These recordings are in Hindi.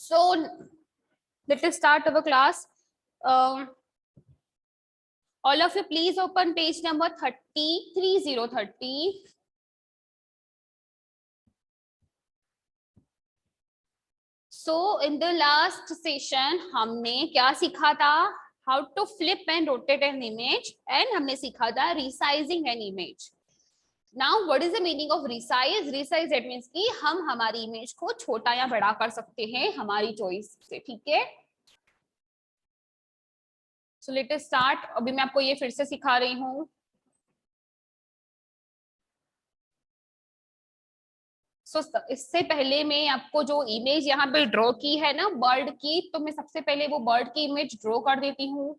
So let us start our class. All of you please open page number 30. So in the last session हमने क्या सीखा था? How to flip and rotate an image, and हमने सीखा था resizing an image. Now what is the meaning of resize? Resize that means कि हम हमारी इमेज को छोटा या बड़ा कर सकते हैं हमारी चॉइस से, ठीक है? So let us start. अभी मैं आपको ये फिर से सिखा रही हूँ. So इससे पहले मैं आपको जो इमेज यहाँ पे ड्रॉ की है ना बर्ड की, तो मैं सबसे पहले वो बर्ड की इमेज ड्रॉ कर देती हूँ.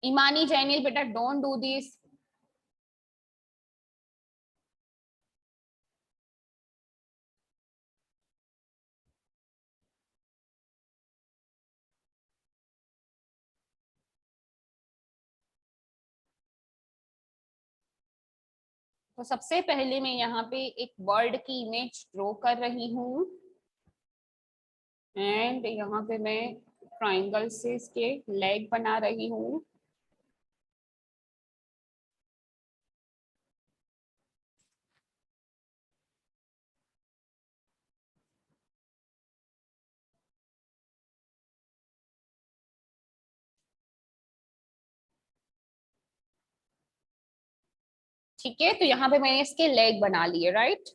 इमानी जैनिल बेटा डोंट डू दिस. तो सबसे पहले मैं यहाँ पे एक बर्ड की इमेज ड्रॉ कर रही हूँ एंड यहाँ पे मैं ट्राइंगल से इसके लेग बना रही हूँ. ठीक है, तो यहाँ पे मैंने इसके लेग बना लिए, राइट?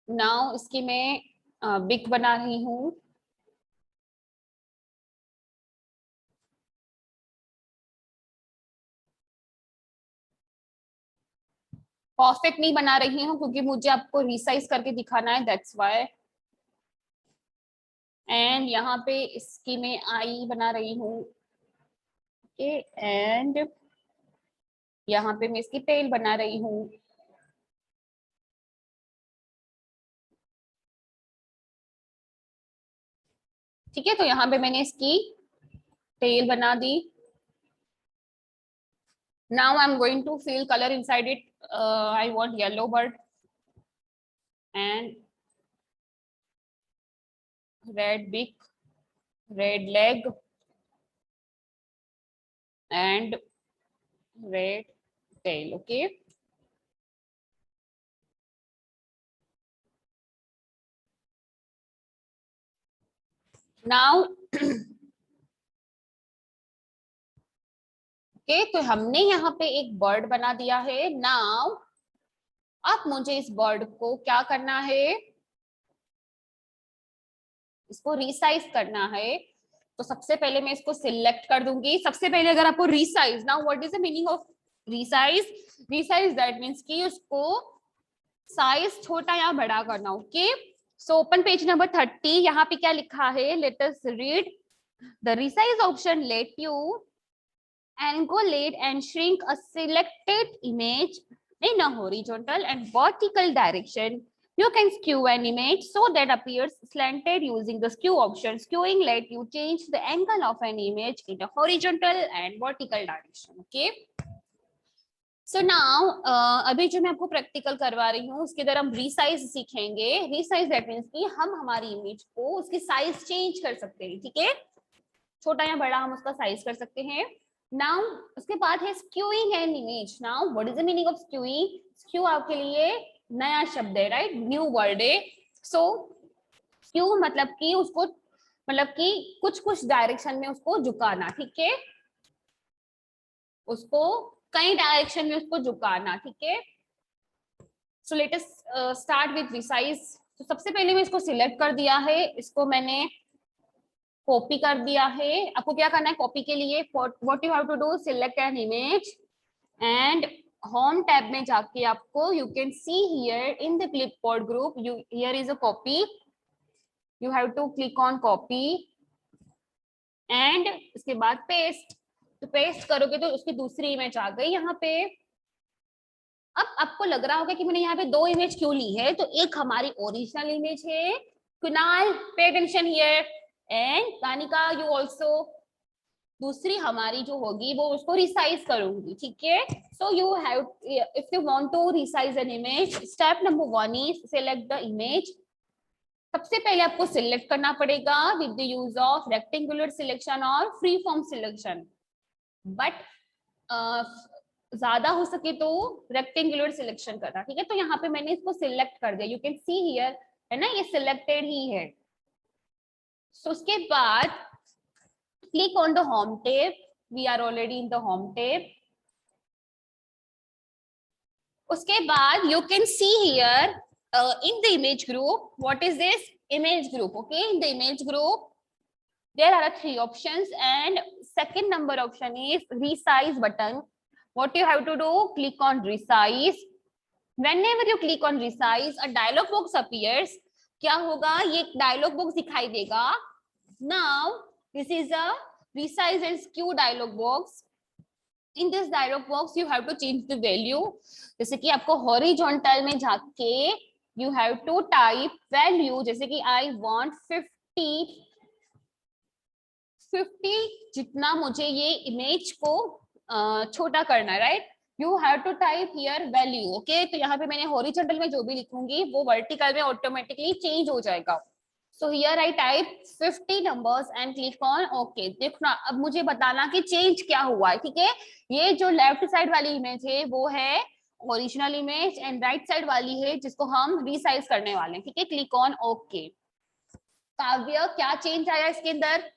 नाउ इसकी मैं बिग बना रही हूँ. परफेक्ट नहीं बना रही हूँ क्योंकि मुझे आपको रिसाइज करके दिखाना है, दैट्स व्हाई. एंड यहाँ पे इसकी मैं आई बना रही हूँ. ओके, एंड यहाँ पे मैं इसकी टेल बना रही हूँ. ठीक है, तो यहाँ पे मैंने इसकी टेल बना दी. Now I'm going to fill color inside it. I want yellow bird and red beak, red leg and red tail. Okay. Now okay, तो हमने यहाँ पे एक बर्ड बना दिया है. नाउ अब मुझे इस बर्ड को क्या करना है? इसको रिसाइज करना है. तो सबसे पहले मैं इसको सिलेक्ट कर दूंगी. सबसे पहले अगर आपको resize, now what is the meaning of resize? Resize that means कि उसको साइज छोटा या बड़ा करना. Okay, so open page number 30. यहाँ पे क्या लिखा है? Let us read. The resize option let you angulate and shrink a selected image in a horizontal and vertical direction. You can skew an image so that appears slanted using the skew option. Skewing let you change the angle of an image in a horizontal and vertical direction. Okay. So now अभी जो मैं आपको प्रैक्टिकल करवा रही हूँ उसके अंदर हम रिसाइज सीखेंगे. रिसाइज दैट मीन्स कि हम हमारी इमेज को उसकी साइज चेंज कर सकते हैं. ठीक है, छोटा या बड़ा हम उसका साइज कर सकते हैं. नाउ उसके बाद है skewing an image. Now what is the meaning of skewing? Skew आपके लिए नया शब्द है, राइट? न्यू वर्ड है. सो स्क्यू मतलब कि उसको, मतलब कि कुछ डायरेक्शन में उसको झुकाना. ठीक है, उसको कई डायरेक्शन में उसको झुकाना. ठीक है, सो let us start with resize. तो सबसे पहले मैं इसको सिलेक्ट कर दिया है. इसको मैंने कॉपी कर दिया है. आपको क्या करना है कॉपी के लिए? What you have to do, select an image and home tab में जाके आपको you can see here in the clipboard group, you here is a copy. You have to click on copy and इसके बाद पेस्ट. तो पेस्ट करोगे तो उसकी दूसरी इमेज आ गई यहाँ पे. अब आपको लग रहा होगा कि मैंने यहाँ पे दो इमेज क्यों ली है. तो एक हमारी ओरिजिनल इमेज है. Kunal pay attention here, and Kanika you also. दूसरी हमारी जो होगी वो उसको रिसाइज करूंगी, ठीक है। So you have, if you want to resize an image, step number 1 is select the image. सबसे पहले आपको सिलेक्ट करना पड़ेगा with the use of rectangular selection और फ्री फॉर्म सिलेक्शन, बट ज्यादा हो सके तो रेक्टेंगुलर सिलेक्शन करना, ठीक है। तो यहाँ पे मैंने इसको सिलेक्ट कर दिया, यू कैन सी हियर, है ना, ये सिलेक्टेड ही है। सो उसके बाद click on the home tab, we are already in the home tab. उसके बाद you can see here in the image group, what is this image group, okay, in the image group there are 3 options and second number option is resize button. What you have to do, click on resize. Whenever you click on resize, a dialog box appears. क्या होगा, ये dialog box दिखाई देगा. Now this is a resize and skew dialog box. In this dialog box you have to change the value. जैसे कि आपको horizontal में जाके you have to type value, जैसे कि I want 50 जितना मुझे ये इमेज को छोटा करना है, right. You have to type here value, okay. तो यहाँ पे मैंने हॉरिजॉन्टल में जो भी लिखूंगी वो वर्टिकल में ऑटोमेटिकली चेंज हो जाएगा। So here I type 50 numbers and click on okay. देखना, अब मुझे बताना कि चेंज क्या हुआ है, ठीक है। ये जो लेफ्ट साइड वाली इमेज है वो है original image and right side वाली है जिसको हम रिसाइज करने वाले हैं, ठीक है। Click on okay. काव्य, क्या चेंज आया इसके अंदर?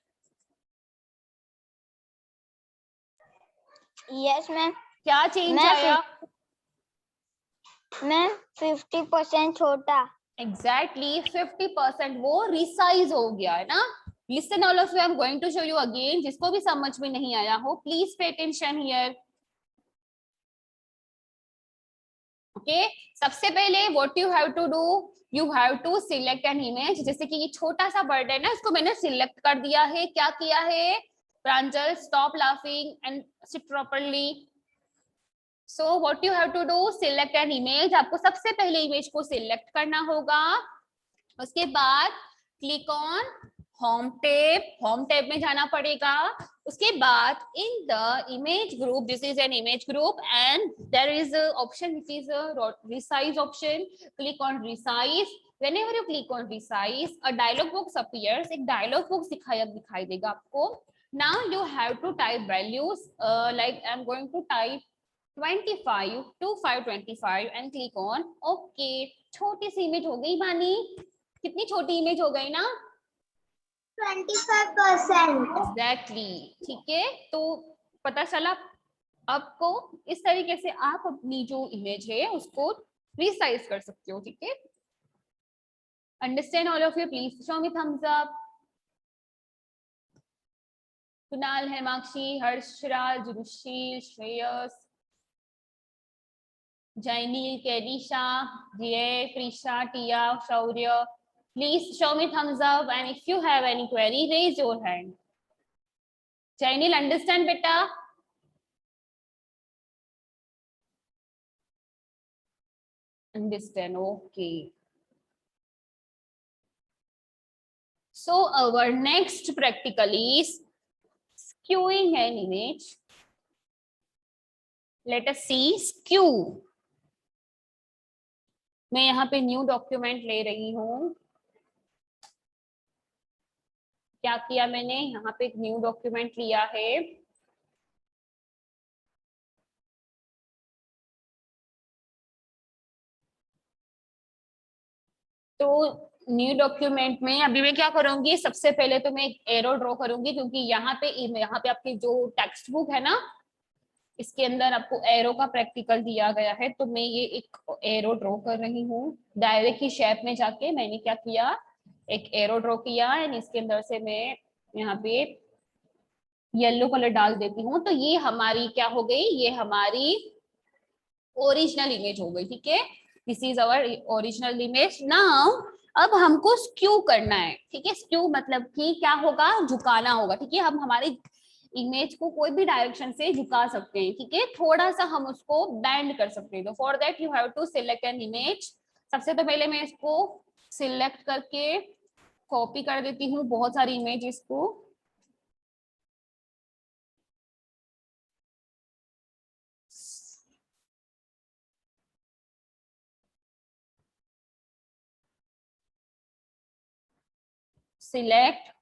Yes ma'am. क्या चेंज आया? मैम 50% छोटा। एग्जैक्टली 50% वो रिसाइज हो गया है ना। Listen all of you, I am going to show you again, जिसको भी समझ में नहीं आया हो please pay attention here, okay. सबसे पहले what you have to do, you have to select an image. जैसे कि ये छोटा सा बर्ड है ना, इसको मैंने सिलेक्ट कर दिया है। क्या किया है Pranjal? Stop laughing and sit properly. So what you have to do, select an image. आपको सबसे पहले इमेज को सिलेक्ट करना होगा। उसके बाद click on home tab, home tab में जाना पड़ेगा। उसके बाद in the image group, this is an image group and there is option which is resize option. Click on resize. whenever you click on resize, a dialog box appears, एक dialog box दिखाई देगा आपको। now you have to type values, like I'm going to type 25 to 525 and click on OK। छोटी सी इमेज हो गई बानी, कितनी छोटी इमेज हो गई ना? 25%। एग्जैक्टली, ठीक है। तो पता चला आपको, इस तरीके से आप अपनी जो इमेज है उसको रिसाइज कर सकते हो, ठीक है। Understand all of you? Please show me thumbs up. Kunal, Hemakshi, Harshraj, Rushil, Shreyas, Jainil, Kedisha, Jay, Preesha, Tiya, Shaurya, please show me thumbs up and if you have any query raise your hand. Jainil, understand beta? Understand, okay. So our next practical is skewing an image. Let us see skew. मैं यहाँ पे न्यू डॉक्यूमेंट ले रही हूँ। क्या किया मैंने, यहाँ पे एक न्यू डॉक्यूमेंट लिया है। तो न्यू डॉक्यूमेंट में अभी मैं क्या करूंगी, सबसे पहले तो मैं एक एरो ड्रॉ करूंगी, क्योंकि यहाँ पे आपकी जो टेक्स्ट बुक है ना, इसके अंदर आपको एरो का प्रैक्टिकल दिया गया है। तो मैं ये एक एरो ड्रॉ कर रही हूँ। दायरे की शेप में जाके मैंने क्या किया, एक एरो ड्रॉ किया एंड इसके अंदर से मैं यहाँ पे येलो कलर डाल देती हूँ। तो ये हमारी क्या हो गई, ये हमारी ओरिजिनल इमेज हो गई, ठीक है। This is our original image. Now अब हमको स्क्यू करना है, ठीक है। स्क्यू मतलब कि क्या होगा, झुकाना होगा, ठीक है। हम हमारी इमेज को कोई भी डायरेक्शन से झुका सकते हैं, ठीक है। थोड़ा सा हम उसको बेंड कर सकते हैं। तो for that you have to select an image. सबसे तो पहले मैं इसको सिलेक्ट करके कॉपी कर देती हूँ बहुत सारी इमेजेस को। select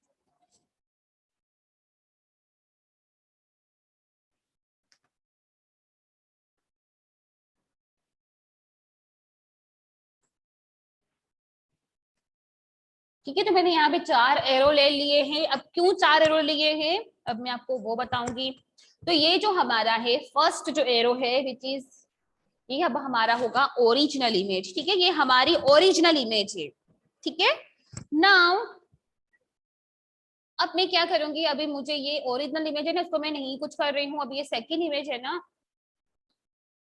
ठीक है। तो मैंने यहाँ पे 4 एरो ले लिए हैं। अब क्यों 4 एरो लिए हैं अब मैं आपको वो बताऊंगी। तो ये जो हमारा है फर्स्ट जो एरो है विच इज ये अब हमारा होगा ओरिजिनल इमेज। ठीक है, ये हमारी ओरिजिनल इमेज है। ठीक है, नाउ अब मैं क्या करूंगी, अभी मुझे ये ओरिजिनल इमेज है ना, इसको मैं नहीं कुछ कर रही हूँ। अभी ये सेकंड इमेज है ना,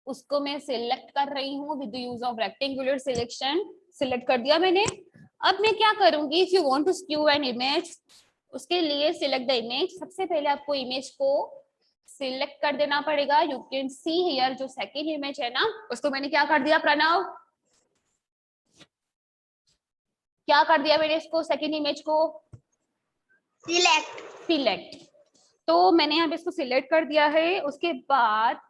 उसको मैं सिलेक्ट कर रही हूँ with the use of rectangular selection. Select कर दिया मैंने। अब मैं क्या करूंगी, if you want to skew an image, उसके लिए सिलेक्ट द इमेज। सबसे पहले आपको इमेज को सिलेक्ट कर देना पड़ेगा। यू कैन सी हियर जो सेकंड इमेज है ना, उसको मैंने क्या कर दिया प्रणव, क्या कर दिया मैंने इसको, सेकंड इमेज को सिलेक्ट। तो मैंने यहाँ पे इसको सिलेक्ट कर दिया है। उसके बाद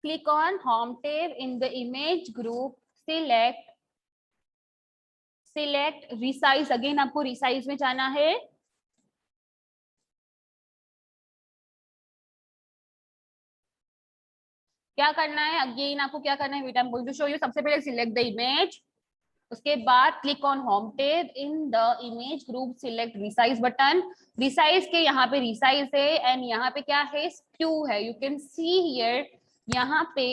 click on home tab in the image group, select resize। Again आपको resize में जाना है। क्या करना है, अगेन आपको क्या करना है बेटा, I am going to show you. सबसे पहले सिलेक्ट द इमेज, उसके बाद click on home tab in the image group, select resize button. Resize के यहाँ पे रिसाइज है एंड यहाँ पे क्या है, स्क्यू है। यू कैन सी हियर यहाँ पे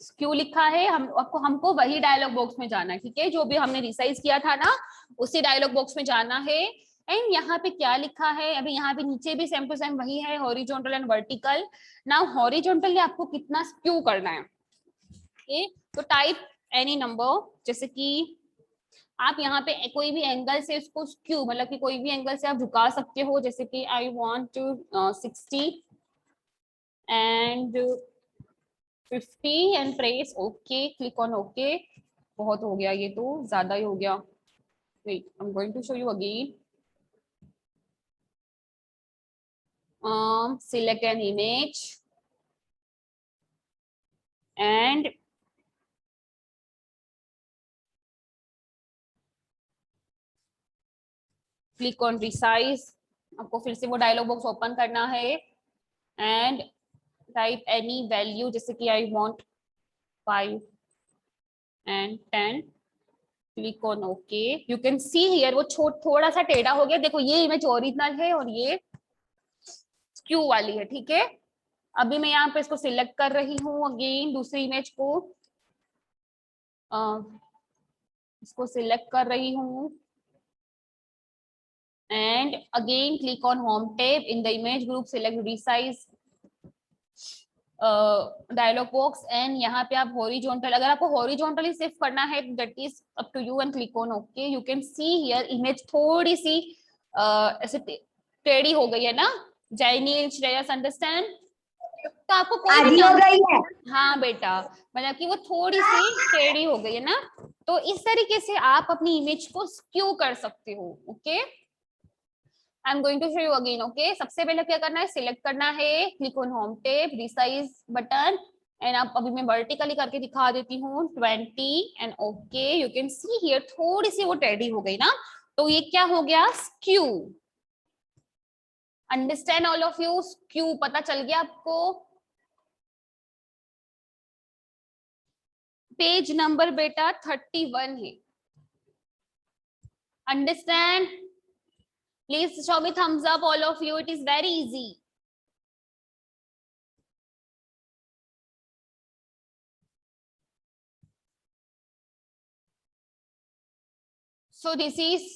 स्क्यू लिखा है। हमको वही डायलॉग बॉक्स में जाना है। ठीक है, जो भी हमने रिसाइज किया था ना उसी डायलॉग बॉक्स में जाना है। एंड यहाँ पे क्या लिखा है, अभी यहाँ पे नीचे भी सेम टू सेम वही है, horizontal and vertical. Now horizontally आपको कितना स्क्यू करना है, तो टाइप एनी नंबर, जैसे कि आप यहाँ पे कोई भी एंगल से उसको स्क्यू, मतलब कि कोई भी एंगल से आप झुका सकते हो। जैसे कि I want to 60 and 50 and press okay, click on okay. बहुत हो गया, ये तो ज्यादा ही हो गया। Wait, I am going to show you again. select an image and click on resize. आपको फिर से वो डायलॉग बॉक्स ओपन करना है एंड टाइप एनी वैल्यू, जैसे कि I want 5 and 10, click on okay. You can see here वो थोड़ा सा टेढ़ा हो गया। देखो ये इमेज ओरिजिनल है और ये स्क्यू वाली है। ठीक है, अभी मैं यहाँ पे इसको सिलेक्ट कर रही हूँ अगेन दूसरी इमेज को, इसको सिलेक्ट कर रही हूँ and again click on home tab in the image group, select resize dialog box and यहाँ पे आप हॉरिजॉन्टल, अगर आपको हॉरिजॉन्टली शिफ्ट करना है that is up to you and click on okay. You can see here image थोड़ी सी ऐसे टेढ़ी हो गई है ना, जाइनील श्रेयस अंडरस्टैंड। तो आपको कोई भी हो गई है। हाँ बेटा, मतलब कि वो थोड़ी सी टेढ़ी हो गई है ना, तो इस तरीके से आप अपनी इमेज को स्क्यू कर सकते हो। Okay, I am going to show you again. Okay, सबसे पहले क्या करना है, सिलेक्ट करना है, click on home tab, resize button and आप अभी मैं वर्टिकली करके दिखा देती हूँ 20 and okay. You can see here थोड़ी सी वो टेढ़ी हो गई ना, तो ये क्या हो गया, skew. Understand all of you, skew पता चल गया आपको। पेज नंबर बेटा 31 है। Understand, please show me thumbs up all of you, it is very easy. So this is,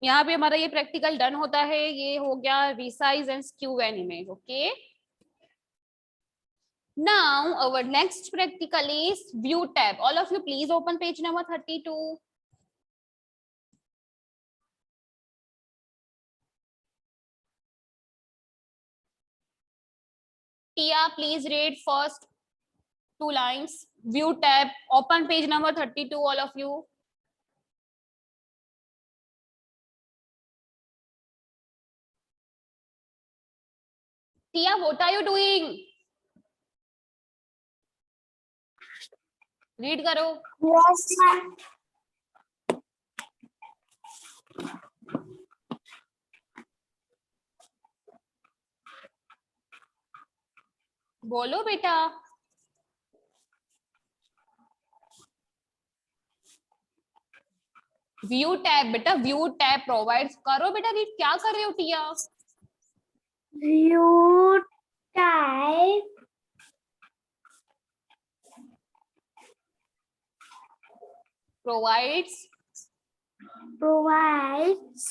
यहाँ पे हमारा ये प्रैक्टिकल डन होता है। ये हो गया resize and skew an image. Okay, now our next practical is view tab. All of you please open page number 32. Tia, please read first 2 lines. View tab, open page number 32, all of you. Tia, what are you doing? Read करो। Yes, ma'am. बोलो बेटा। व्यू टैब बेटा, व्यू टैब प्रोवाइड्स, करो बेटा रीड। क्या कर रहे हो टिया? View type प्रोवाइड्स provides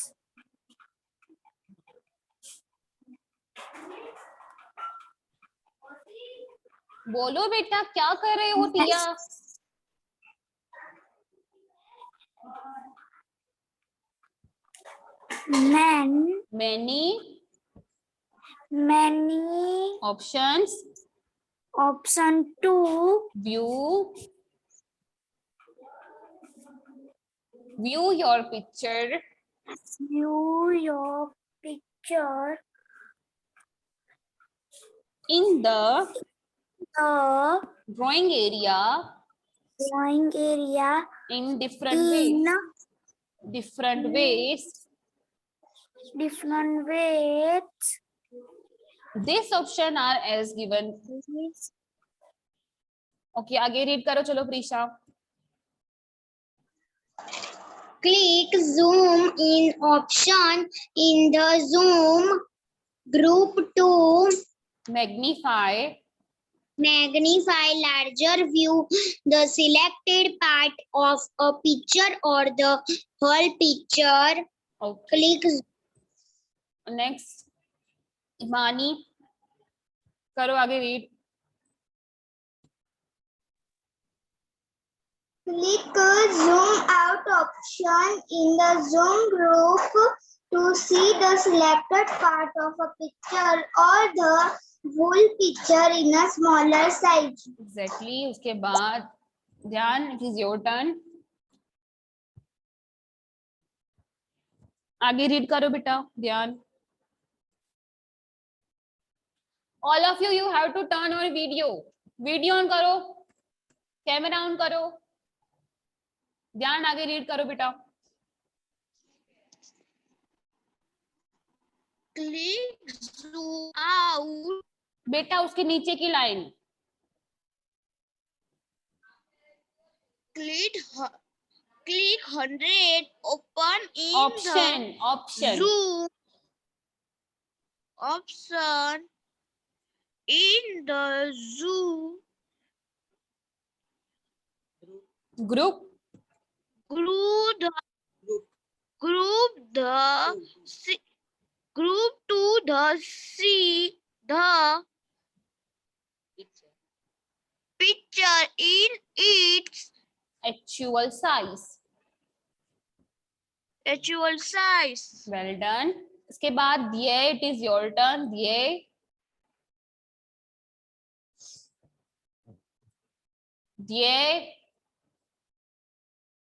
बोलो बेटा, क्या कर रहे हो टिया? many options option to view your picture view your picture in the the drawing area drawing area in different in ways. different ways. This option are as given. Okay, आगे रीड करो। चलो Prisha. Click zoom in option in the zoom group to magnify larger view the selected part of a picture or the whole picture. Okay. Click next इमानी, करो आगे read. Click zoom out option in the zoom group to see the selected part of a picture or the whole picture in a smaller size. Exactly. उसके बाद ध्यान, it is your turn. आगे रीड करो बेटा, ध्यान। All of you have to turn on video. Video on करो, कैमरा ऑन करो, ध्यान आगे रीड करो बेटा। Click zoom out. बेटा उसके नीचे की line. Click 100 open in option the zoom option in the zoom group group to the see the picture in its actual size. Well done. इसके बाद दिए, it is your turn। दिए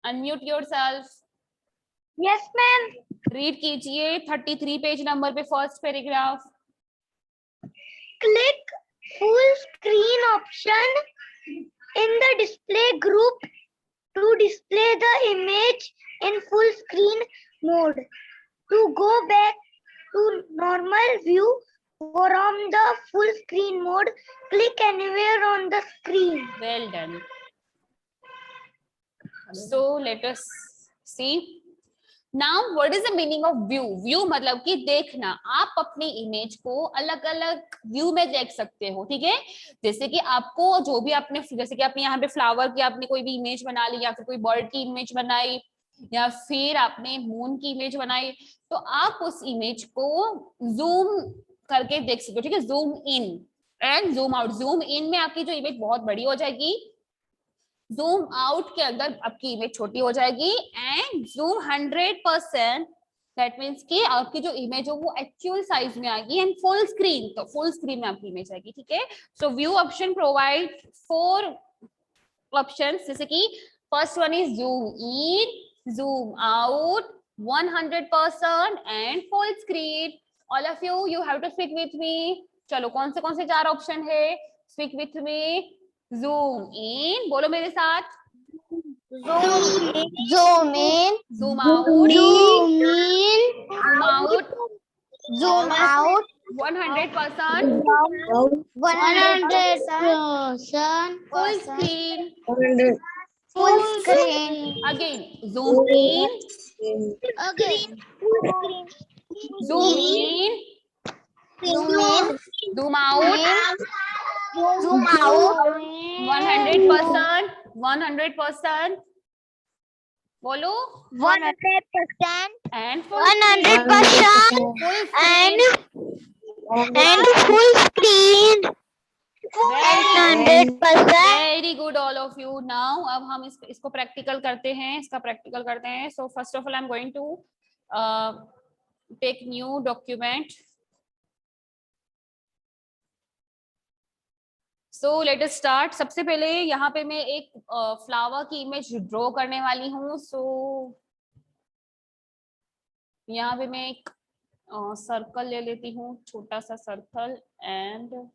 unmute yourself. Yes, ma'am. Read कीजिए 33 पेज नंबर पे first paragraph. Click full screen option in the display group to display the image in full screen mode. To go back to normal view from the full screen mode, click anywhere on the screen. Well done. So let us see. Now what is the meaning of view? View मतलब कि देखना। आप अपनी इमेज को अलग अलग व्यू में देख सकते हो, ठीक है। जैसे कि आपको जो भी आपने, जैसे कि आपने यहाँ पे फ्लावर की आपने कोई भी इमेज बना ली, या फिर कोई बर्ड की इमेज बनाई, या फिर आपने मून की इमेज बनाई, तो आप उस इमेज को जूम करके देख सकते हो, ठीक है। Zoom in and zoom out. Zoom in में आपकी जो इमेज बहुत बड़ी हो जाएगी, जूम आउट के अंदर आपकी इमेज छोटी हो जाएगी, एंड जूम 100% दैट मींस कि आपकी जो इमेज हो वो एक्चुअल साइज में आएगी, एंड फुल स्क्रीन, तो फुल स्क्रीन में आपकी इमेज आएगी, ठीक है। So view option provide 4 options, जैसे कि first one is zoom in, zoom out, 100% and full screen. All of you have to speak with me. चलो कौन से 4 ऑप्शन है, speak with me. zoom in, बोलो मेरे साथ, zoom in, zoom out, zoom in, zoom out, zoom out, 100%, 100% full screen, full screen. again, zoom in, Again, zoom in, zoom in, zoom out, zoom out, 100%, 100%, बोलो, 100%, and full screen, 100%, full screen, and full screen, very 100%. Very good all of you. Now अब हम इसको प्रैक्टिकल करते हैं, इसका प्रैक्टिकल करते हैं. So first of all I am going to take new document. So let us start. सबसे पहले यहाँ पे मैं एक फ्लावर की इमेज ड्रॉ करने वाली हूँ. सो यहाँ पे मैं एक सर्कल ले लेती हूँ, छोटा सा सर्कल, एंड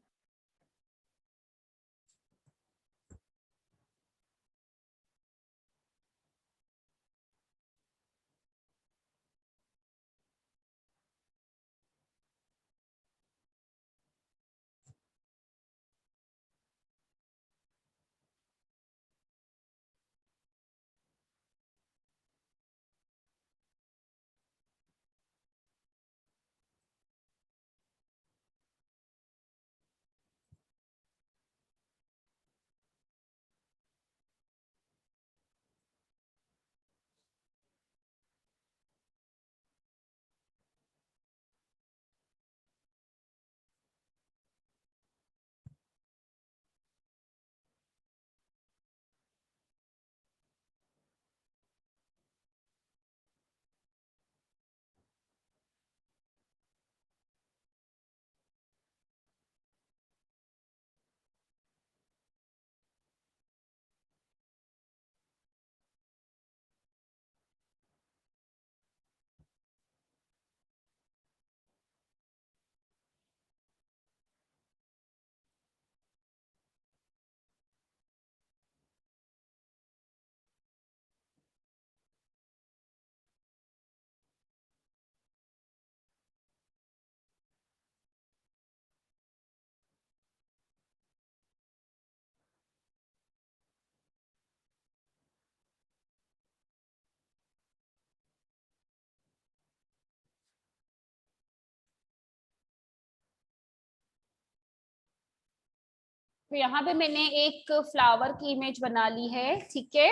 तो यहाँ पे मैंने एक फ्लावर की इमेज बना ली है. ठीक है,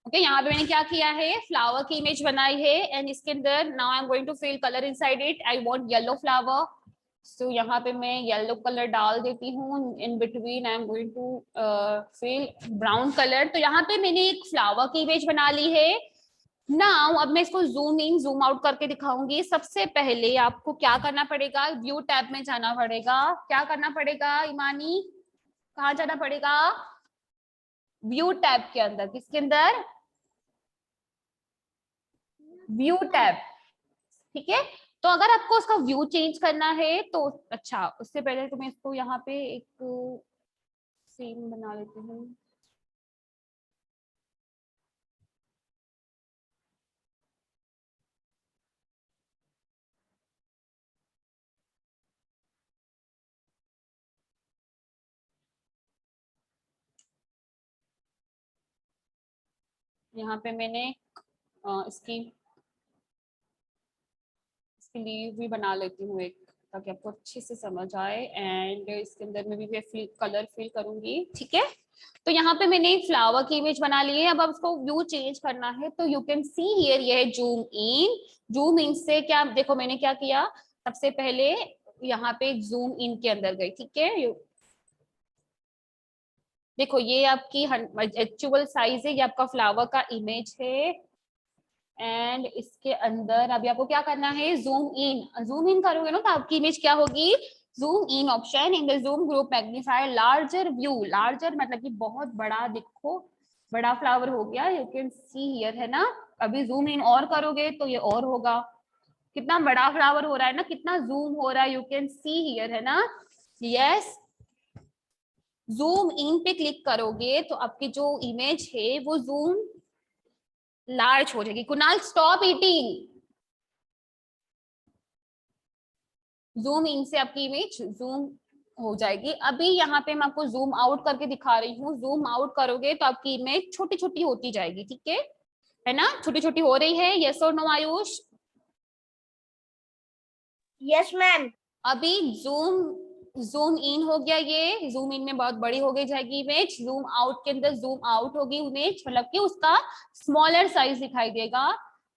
ओके. यहाँ पे मैंने क्या किया है, फ्लावर की इमेज बनाई है, एंड इसके अंदर now I am going to fill colour inside it. I want yellow flower. So यहाँ पे मैं येलो कलर डाल देती हूँ. In between I am going to fill brown colour. तो यहाँ पे मैंने एक फ्लावर की इमेज बना ली है. नाउ अब मैं इसको जूम इन जूम आउट करके दिखाऊंगी. सबसे पहले आपको क्या करना पड़ेगा, व्यू टैब में जाना पड़ेगा. क्या करना पड़ेगा ईमानी, कहाँ जाना पड़ेगा, व्यू टैब के अंदर. किसके अंदर, व्यू टैब. ठीक है. तो अगर आपको उसका व्यू चेंज करना है तो अच्छा, उससे पहले तो मैं इसको यहाँ पे एक सीन बना लेती हूँ. यहाँ पे मैंने इसकी लीव भी बना लेती हूँ एक, ताकि आपको अच्छे से समझ आए. एंड इसके अंदर में भी मैं कलर फिल करूंगी. ठीक है. तो यहाँ पे मैंने एक फ्लावर की इमेज बना ली है. अब उसको व्यू चेंज करना है तो यू कैन सी हियर, ये है जूम इन. जूम इन से क्या, देखो मैंने क्या किया, सबसे पहले यहाँ पे जूम इन के अंदर गई. ठीक है, देखो ये आपकी एक्चुअल साइज है, ये आपका फ्लावर का इमेज है. एंड इसके अंदर अभी आपको क्या करना है, जूम इन करोगे ना तो आपकी इमेज क्या होगी, zoom in option in the zoom group magnifier larger view. Larger मतलब कि बहुत बड़ा, देखो बड़ा फ्लावर हो गया, यू कैन सी हियर, है ना. अभी जूम इन और करोगे तो ये और होगा. कितना बड़ा फ्लावर हो रहा है ना, कितना जूम हो रहा है, यू कैन सी हियर, है ना. यस, जूम इन पे क्लिक करोगे तो आपकी जो इमेज है वो जूम लार्ज हो जाएगी। Kunal stop eating. Zoom in से आपकी इमेज जूम हो जाएगी। अभी यहाँ पे मैं आपको जूम आउट करके दिखा रही हूँ। जूम आउट करोगे तो आपकी इमेज छोटी छोटी होती जाएगी, ठीक है ना? छोटी छोटी हो रही है, यस और नो आयुष? Yes ma'am. अभी जूम जूम इन हो गया, ये जूम इन में बहुत बड़ी हो गई जाएगी इमेज। जूम आउट के अंदर जूम आउट होगी इमेज, मतलब कि उसका स्मॉलर साइज दिखाई देगा।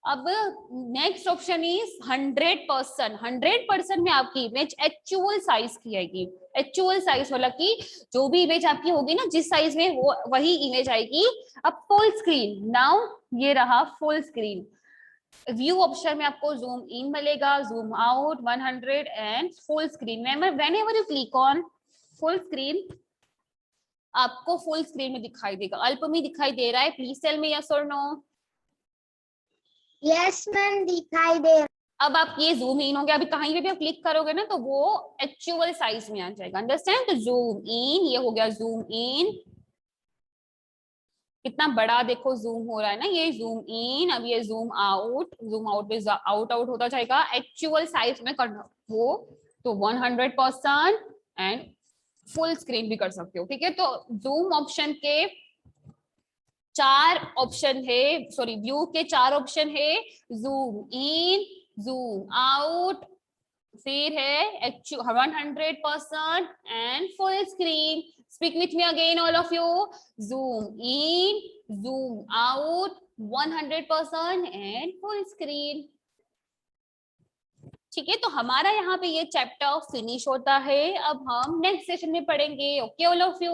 अब नेक्स्ट ऑप्शन इज 100%। 100% में आपकी इमेज एक्चुअल साइज की आएगी। एक्चुअल साइज मतलब कि जो भी इमेज आपकी होगी ना, जिस साइज में वो वही इमेज आएगी। अब फुल स्क्रीन, नाउ ये रहा फुल स्क्रीन। व्यू ऑप्शन में आपको जूम इन मिलेगा, zoom out 100 and full screen. Whenever you click on full screen, आपको फुल स्क्रीन में दिखाई देगा। अल्प में दिखाई दे रहा है, प्लीज टेल मी यस और नो। यस मैम दिखाई दे। अब आप ये जूम इन हो गया, अभी कहीं पे भी आप क्लिक करोगे ना तो वो एक्चुअल साइज में आ जाएगा। अंडरस्टैंड? तो जूम इन, ये हो गया जूम इन। कितना बड़ा देखो जूम हो रहा है ना, ये जूम इन। अब ये जूम आउट, जूम आउट पे आउट आउट होता जाएगा। एक्चुअल साइज में करना वो तो 100% एंड फुल स्क्रीन भी कर सकते हो, ठीक है? तो जूम ऑप्शन के 4 ऑप्शन है, सॉरी व्यू के 4 ऑप्शन है। जूम इन, जूम आउट, फिर है 100% and full screen. Speak with me again, all of you. Zoom in, zoom out, 100% and full screen. ठीक है, तो हमारा यहाँ पे ये चैप्टर फिनिश होता है। अब हम नेक्स्ट सेशन में पढ़ेंगे। Okay all of you.